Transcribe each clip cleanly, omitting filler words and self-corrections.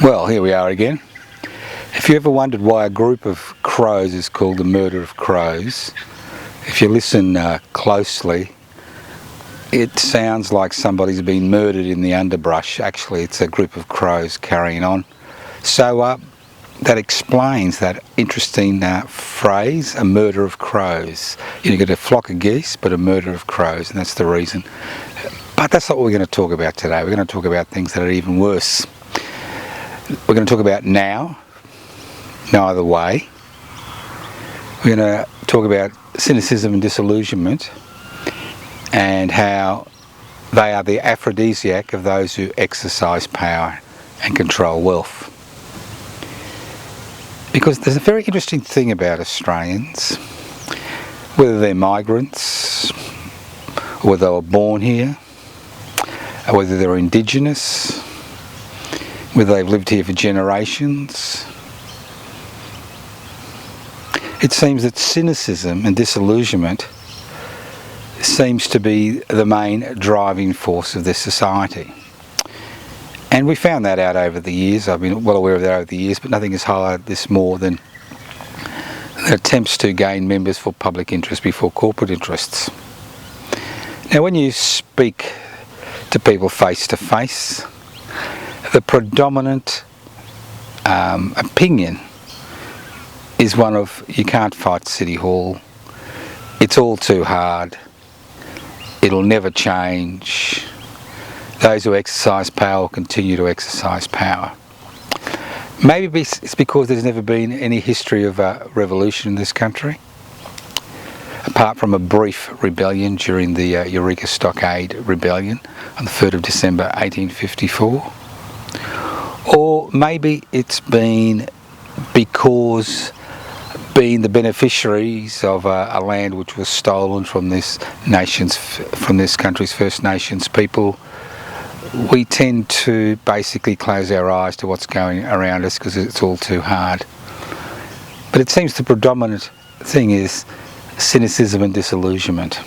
Well, here we are again. If you ever wondered why a group of crows is called the murder of crows, if you listen closely, it sounds like somebody's been murdered in the underbrush. Actually, it's a group of crows carrying on. So that explains that interesting phrase, a murder of crows. You get a flock of geese, but a murder of crows, and that's the reason. But that's not what we're going to talk about today. We're going to talk about things that are even worse. We're going to talk about now, no other way. We're going to talk about cynicism and disillusionment and how they are the aphrodisiac of those who exercise power and control wealth. Because there's a very interesting thing about Australians, whether they're migrants, or whether they were born here, or whether they're indigenous, whether they've lived here for generations. It seems that cynicism and disillusionment seems to be the main driving force of this society. And we found that out over the years. I've been well aware of that over the years, but nothing has highlighted this more than attempts to gain members for public interest before corporate interests. Now, when you speak to people face to face, the predominant opinion is one of, you can't fight City Hall, it's all too hard, it'll never change, those who exercise power will continue to exercise power. Maybe it's because there's never been any history of a revolution in this country, apart from a brief rebellion during the Eureka Stockade Rebellion on the 3rd of December 1854. Or maybe it's been because being the beneficiaries of a land which was stolen from this country's First Nations people, we tend to basically close our eyes to what's going around us because it's all too hard. But it seems the predominant thing is cynicism and disillusionment.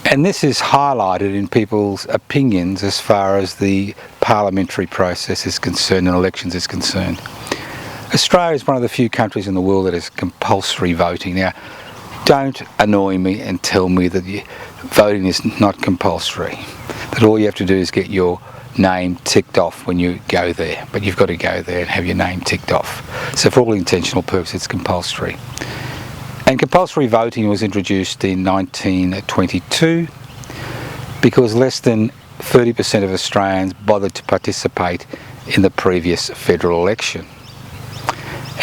And this is highlighted in people's opinions as far as the parliamentary process is concerned and elections is concerned. Australia is one of the few countries in the world that has compulsory voting. Now, don't annoy me and tell me that voting is not compulsory, that all you have to do is get your name ticked off when you go there, but you've got to go there and have your name ticked off. So for all intentional purposes, it's compulsory. And compulsory voting was introduced in 1922 because less than 30% of Australians bothered to participate in the previous federal election.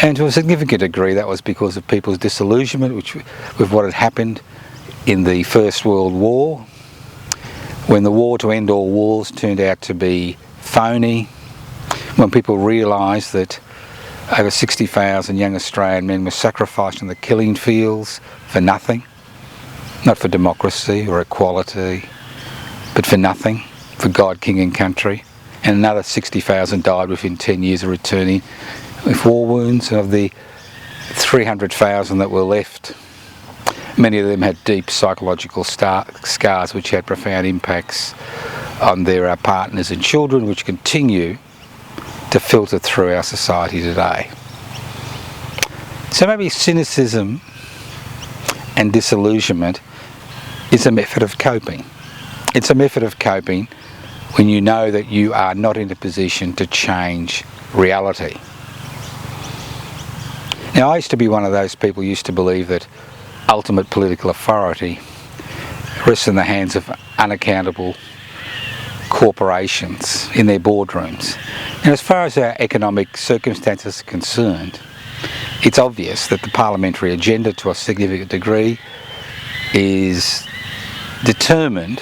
And to a significant degree that was because of people's disillusionment with what had happened in the First World War, when the war to end all wars turned out to be phony, when people realised that over 60,000 young Australian men were sacrificed on the killing fields for nothing, not for democracy or equality, but for nothing, for God, King and country. And another 60,000 died within 10 years of returning with war wounds. And of the 300,000 that were left, many of them had deep psychological scars which had profound impacts on their partners and children, which continue to filter through our society today. So maybe cynicism and disillusionment is a method of coping. It's a method of coping when you know that you are not in a position to change reality. Now, I used to be one of those people who used to believe that ultimate political authority rests in the hands of unaccountable corporations in their boardrooms. And as far as our economic circumstances are concerned, it's obvious that the parliamentary agenda to a significant degree is determined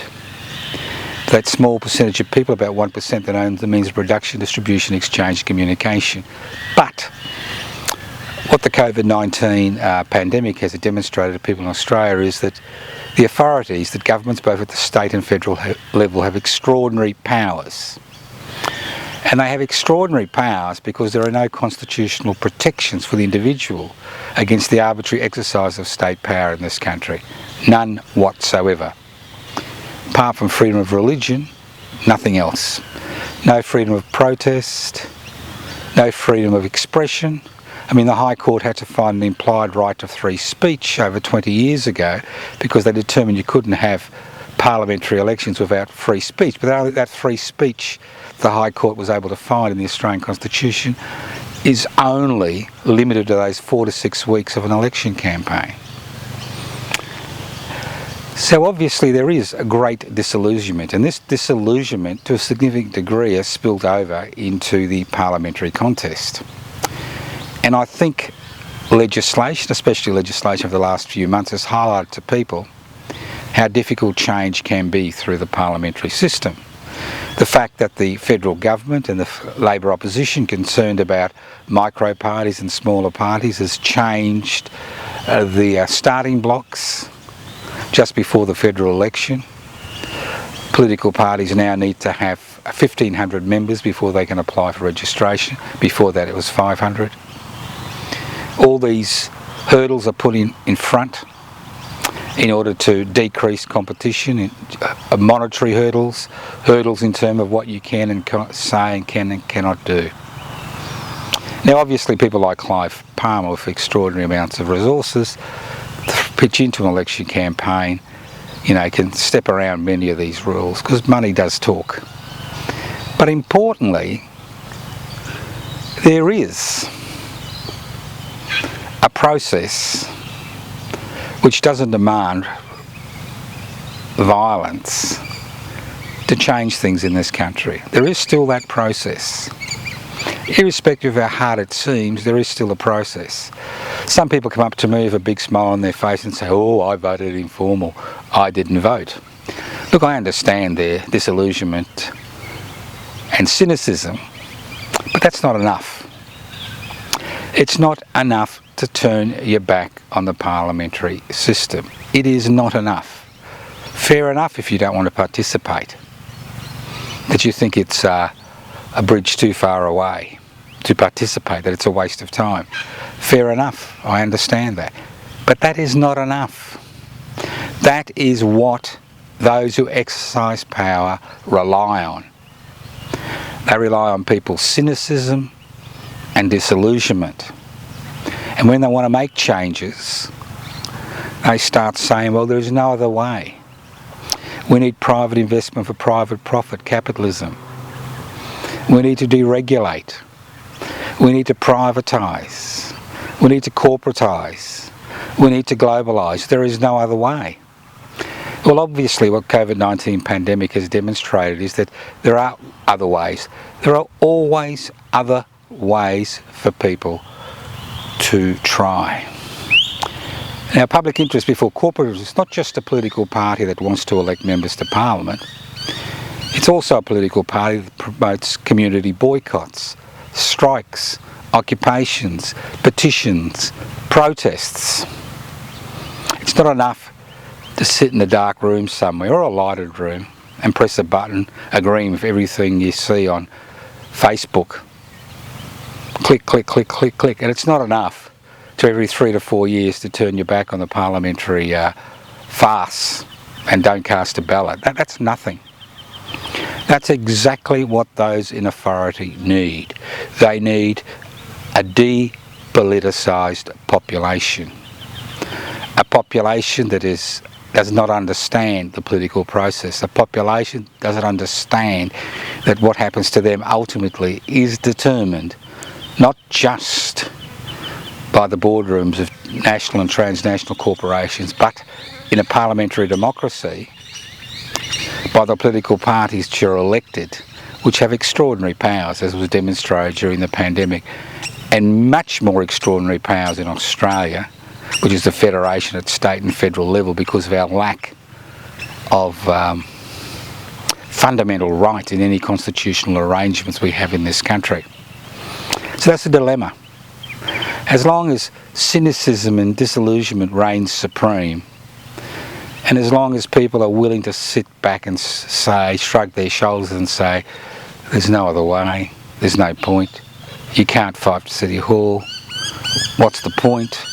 by that small percentage of people, about 1%, that own the means of production, distribution, exchange and communication. But what the COVID-19 pandemic has demonstrated to people in Australia is that the authorities, that governments both at the state and federal level have extraordinary powers. And they have extraordinary powers because there are no constitutional protections for the individual against the arbitrary exercise of state power in this country. None whatsoever. Apart from freedom of religion, nothing else. no freedom of protest, no freedom of expression. I mean, the High Court had to find an implied right to free speech over 20 years ago because they determined you couldn't have parliamentary elections without free speech. But only that free speech the High Court was able to find in the Australian Constitution is only limited to those 4 to 6 weeks of an election campaign. So obviously there is a great disillusionment, and this disillusionment to a significant degree has spilled over into the parliamentary contest. And I think legislation, especially legislation of the last few months, has highlighted to people how difficult change can be through the parliamentary system. The fact that the federal government and the Labor opposition concerned about micro parties and smaller parties has changed the starting blocks just before the federal election. Political parties now need to have 1,500 members before they can apply for registration. Before that it was 500. All these hurdles are put in front in order to decrease competition, monetary hurdles in terms of what you can and say and can and cannot do. Now obviously people like Clive Palmer with extraordinary amounts of resources pitch into an election campaign, can step around many of these rules because money does talk. But importantly, there is a process which doesn't demand violence to change things in this country. There is still that process. Irrespective of how hard it seems, there is still a process. Some people come up to me with a big smile on their face and say, "Oh, I voted informal, I didn't vote." Look, I understand their disillusionment and cynicism, but that's not enough. It's not enough to turn your back on the parliamentary system. It is not enough. Fair enough if you don't want to participate, that you think it's a bridge too far away to participate, that it's a waste of time. Fair enough, I understand that. But that is not enough. That is what those who exercise power rely on. They rely on people's cynicism and disillusionment. And when they want to make changes, they start saying, well, there is no other way. We need private investment for private profit, capitalism. We need to deregulate. We need to privatise. We need to corporatise. We need to globalise. There is no other way. Well, obviously what COVID-19 pandemic has demonstrated is that there are other ways. There are always other ways for people to try. Now, public interest before corporate interest is not just a political party that wants to elect members to Parliament. It's also a political party that promotes community boycotts, strikes, occupations, petitions, protests. It's not enough to sit in a dark room somewhere or a lighted room and press a button agreeing with everything you see on Facebook. Click, click, click, click, click. And it's not enough to every 3 to 4 years to turn your back on the parliamentary farce and don't cast a ballot. That's nothing. That's exactly what those in authority need. They need a depoliticised population. A population that does not understand the political process. A population doesn't understand that what happens to them ultimately is determined not just by the boardrooms of national and transnational corporations, but in a parliamentary democracy by the political parties which are elected, which have extraordinary powers, as was demonstrated during the pandemic, and much more extraordinary powers in Australia, which is the federation at state and federal level because of our lack of fundamental right in any constitutional arrangements we have in this country. So that's the dilemma. As long as cynicism and disillusionment reigns supreme, and as long as people are willing to sit back and shrug their shoulders and say, there's no other way, there's no point, you can't fight for City Hall, what's the point,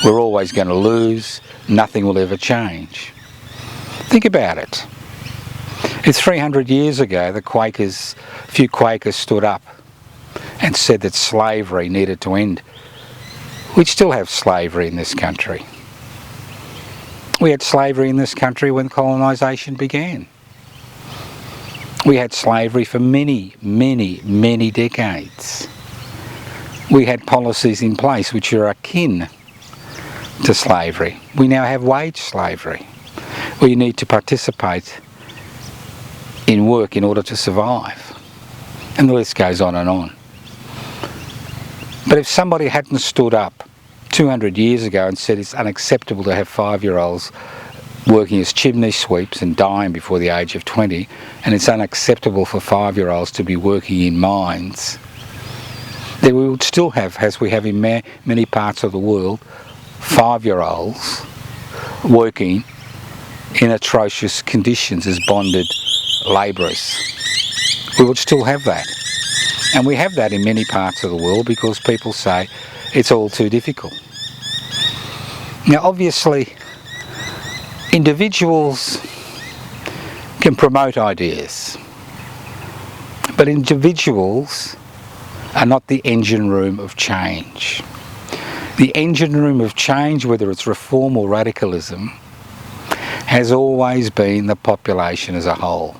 we're always going to lose, nothing will ever change. Think about it. If 300 years ago a few Quakers stood up and said that slavery needed to end, we'd still have slavery in this country. We had slavery in this country when colonisation began. We had slavery for many, many, many decades. We had policies in place which are akin to slavery. We now have wage slavery, where you need to participate in work in order to survive. And the list goes on and on. But if somebody hadn't stood up 200 years ago and said it's unacceptable to have 5-year-olds working as chimney sweeps and dying before the age of 20, and it's unacceptable for 5-year-olds to be working in mines, then we would still have, as we have in many parts of the world, 5-year-olds working in atrocious conditions as bonded labourers. We would still have that. And we have that in many parts of the world because people say it's all too difficult. Now obviously, individuals can promote ideas, but individuals are not the engine room of change. The engine room of change, whether it's reform or radicalism, has always been the population as a whole.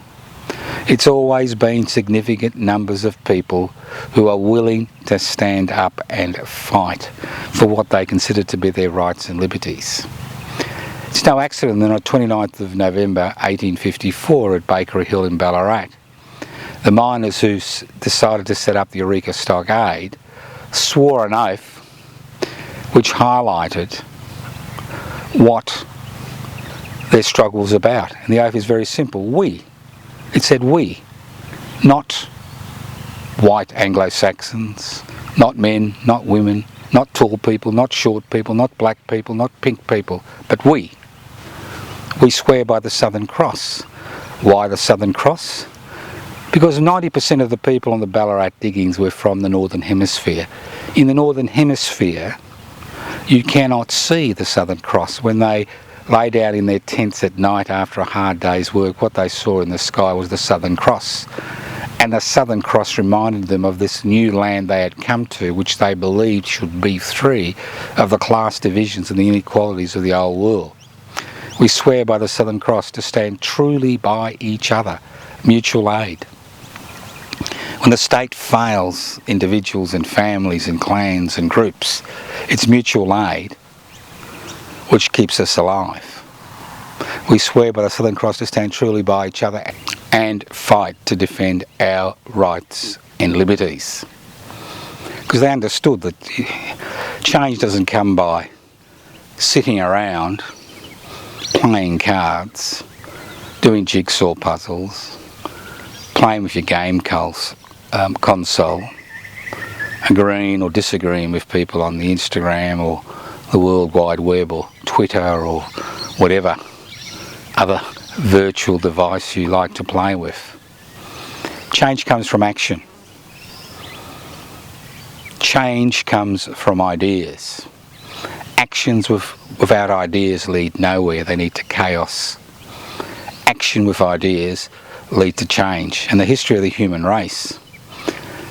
It's always been significant numbers of people who are willing to stand up and fight for what they consider to be their rights and liberties. It's no accident that on 29th of November 1854 at Bakery Hill in Ballarat, the miners who decided to set up the Eureka Stockade swore an oath which highlighted what their struggle was about. And the oath is very simple. We. It said we. Not white Anglo-Saxons, not men, not women, not tall people, not short people, not black people, not pink people, but we. We swear by the Southern Cross. Why the Southern Cross? Because 90% of the people on the Ballarat diggings were from the Northern Hemisphere. In the Northern Hemisphere, you cannot see the Southern Cross. When they lay down in their tents at night after a hard day's work, what they saw in the sky was the Southern Cross. And the Southern Cross reminded them of this new land they had come to, which they believed should be free of the class divisions and the inequalities of the old world. We swear by the Southern Cross to stand truly by each other, mutual aid. When the state fails individuals and families and clans and groups, it's mutual aid which keeps us alive. We swear by the Southern Cross to stand truly by each other and fight to defend our rights and liberties. Because they understood that change doesn't come by sitting around, playing cards, doing jigsaw puzzles, playing with your game console, agreeing or disagreeing with people on the Instagram or the World Wide Web or Twitter or whatever other virtual device you like to play with. Change comes from action. Change comes from ideas. Actions without ideas lead nowhere, they lead to chaos. Action with ideas lead to change. And the history of the human race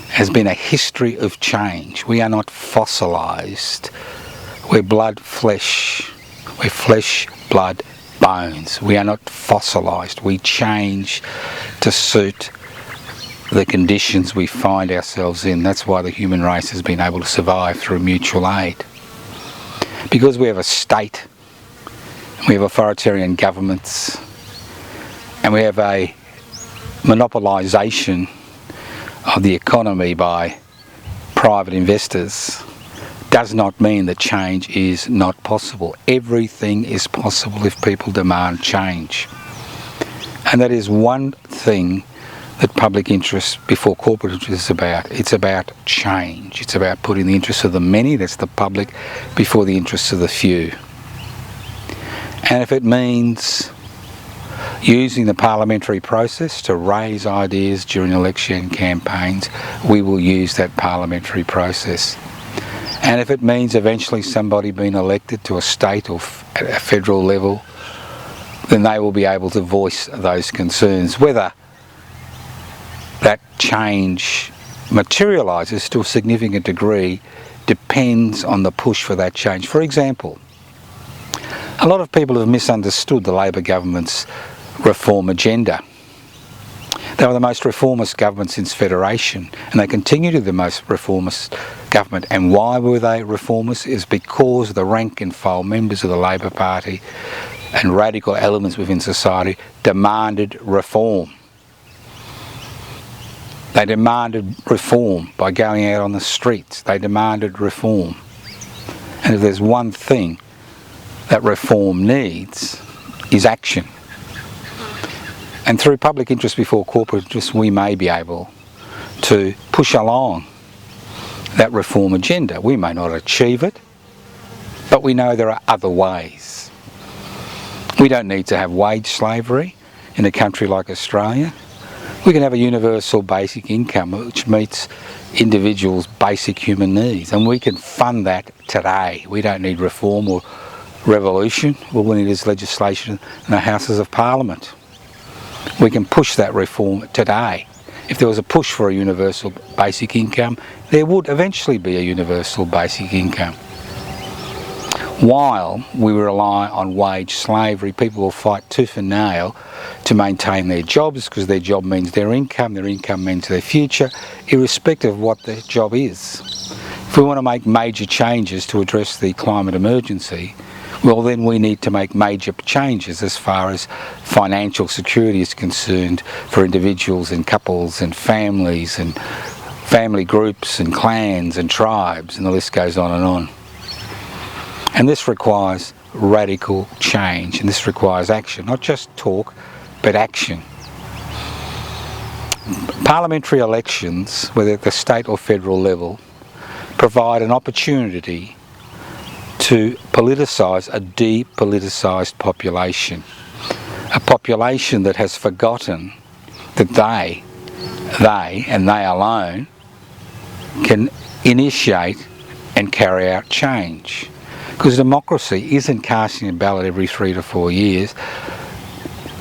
has been a history of change. We are not fossilised. We're blood, flesh. We're flesh, blood, bones. We are not fossilised. We change to suit the conditions we find ourselves in. That's why the human race has been able to survive through mutual aid. Because we have a state, we have authoritarian governments, and we have a monopolisation of the economy by private investors, does not mean that change is not possible. Everything is possible if people demand change. And that is one thing that public interest before corporate interest is about. It's about change. It's about putting the interests of the many, that's the public, before the interests of the few. And if it means using the parliamentary process to raise ideas during election campaigns, we will use that parliamentary process. And if it means eventually somebody being elected to a state or at a federal level then they will be able to voice those concerns. Whether that change materialises to a significant degree depends on the push for that change. For example, a lot of people have misunderstood the Labor government's reform agenda. They were the most reformist government since Federation, and they continue to be the most reformist government. And why were they reformist? Is because the rank and file members of the Labor Party and radical elements within society demanded reform. They demanded reform by going out on the streets. They demanded reform. And if there's one thing that reform needs, is action. And through public interest before corporate interest, we may be able to push along that reform agenda. We may not achieve it, but we know there are other ways. We don't need to have wage slavery in a country like Australia. We can have a universal basic income which meets individuals' basic human needs, and we can fund that today. We don't need reform or revolution. All we need is legislation in the Houses of Parliament. We can push that reform today. If there was a push for a universal basic income, there would eventually be a universal basic income. While we rely on wage slavery, people will fight tooth and nail to maintain their jobs, because their job means their income means their future, irrespective of what their job is. If we want to make major changes to address the climate emergency, well, then we need to make major changes as far as financial security is concerned for individuals and couples and families and family groups and clans and tribes, and the list goes on and on. And this requires radical change, and this requires action, not just talk, but action. Parliamentary elections, whether at the state or federal level, provide an opportunity to politicise a depoliticised population. A population that has forgotten that they and they alone can initiate and carry out change. Because democracy isn't casting a ballot every 3 to 4 years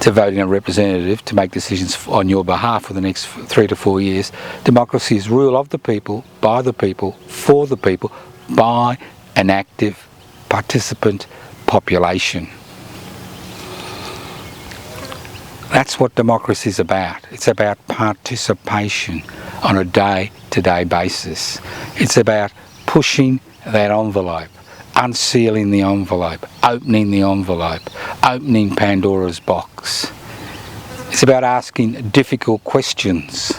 to vote in a representative to make decisions on your behalf for the next 3 to 4 years. Democracy is rule of the people, by the people, for the people, by an active participant population. That's what democracy is about. It's about participation on a day-to-day basis. It's about pushing that envelope, unsealing the envelope, opening Pandora's box. It's about asking difficult questions.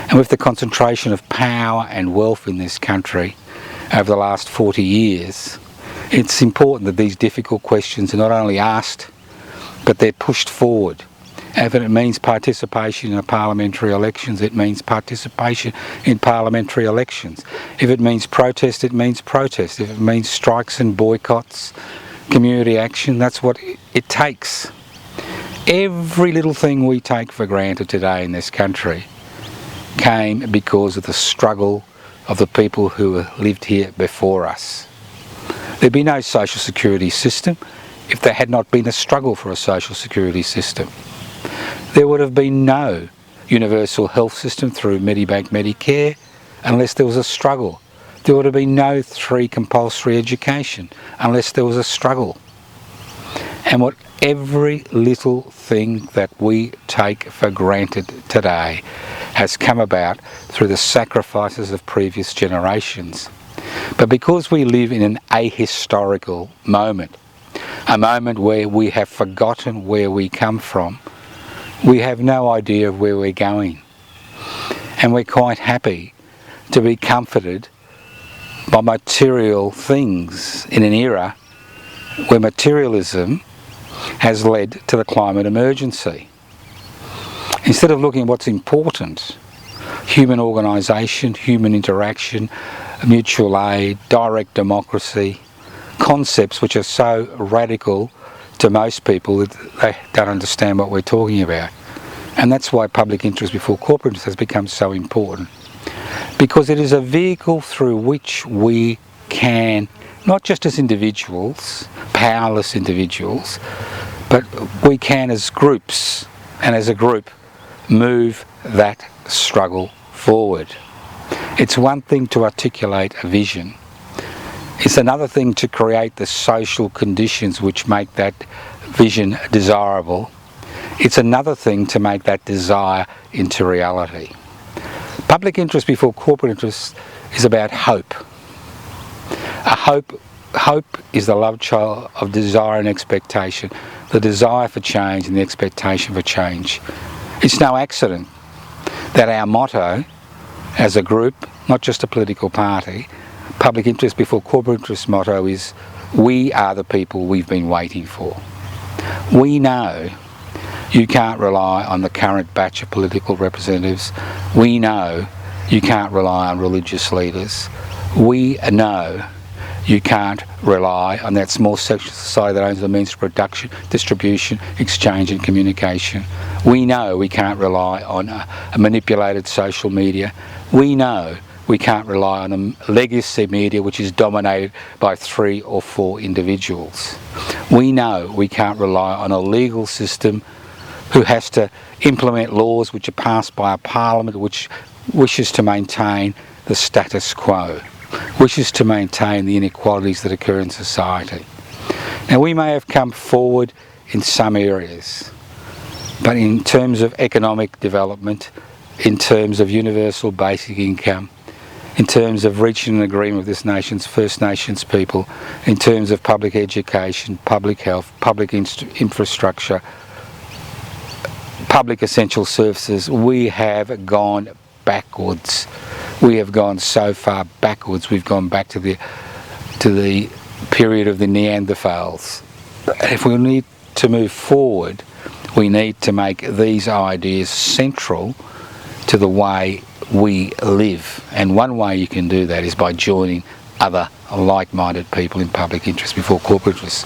And with the concentration of power and wealth in this country over the last 40 years, it's important that these difficult questions are not only asked, but they're pushed forward. And if it means participation in parliamentary elections, it means participation in parliamentary elections. If it means protest, it means protest. If it means strikes and boycotts, community action, that's what it takes. Every little thing we take for granted today in this country came because of the struggle of the people who lived here before us. There'd be no social security system if there had not been a struggle for a social security system. There would have been no universal health system through Medibank Medicare unless there was a struggle. There would have been no 3 compulsory education unless there was a struggle. And what every little thing that we take for granted today has come about through the sacrifices of previous generations. But because we live in an ahistorical moment, a moment where we have forgotten where we come from, we have no idea of where we're going. And we're quite happy to be comforted by material things in an era where materialism has led to the climate emergency. Instead of looking at what's important, human organisation, human interaction, mutual aid, direct democracy, concepts which are so radical to most people that they don't understand what we're talking about. And that's why public interest before corporate interest has become so important. Because it is a vehicle through which we can, not just as individuals, powerless individuals, But we can, as groups and as a group, move that struggle forward. It's one thing to articulate a vision. It's another thing to create the social conditions which make that vision desirable. It's another thing to make that desire into reality. Public interest before corporate interest is about hope. Hope is the love child of desire and expectation, the desire for change and the expectation for change. It's no accident that our motto as a group, not just a political party, public interest before corporate interest motto is, we are the people we've been waiting for. We know you can't rely on the current batch of political representatives. We know you can't rely on religious leaders. We know you can't rely on that small section of society that owns the means of production, distribution, exchange and communication. We know we can't rely on a manipulated social media. We know we can't rely on a legacy media which is dominated by 3 or 4 individuals. We know we can't rely on a legal system who has to implement laws which are passed by a parliament which wishes to maintain the status quo, wishes to maintain the inequalities that occur in society. Now, we may have come forward in some areas, but in terms of economic development, in terms of universal basic income, in terms of reaching an agreement with this nation's First Nations people, in terms of public education, public health, public infrastructure, public essential services, we have gone backwards. We have gone so far backwards. We've gone back to the period of the Neanderthals. If we need to move forward, we need to make these ideas central to the way we live. And one way you can do that is by joining other like-minded people in public interest before corporate interest.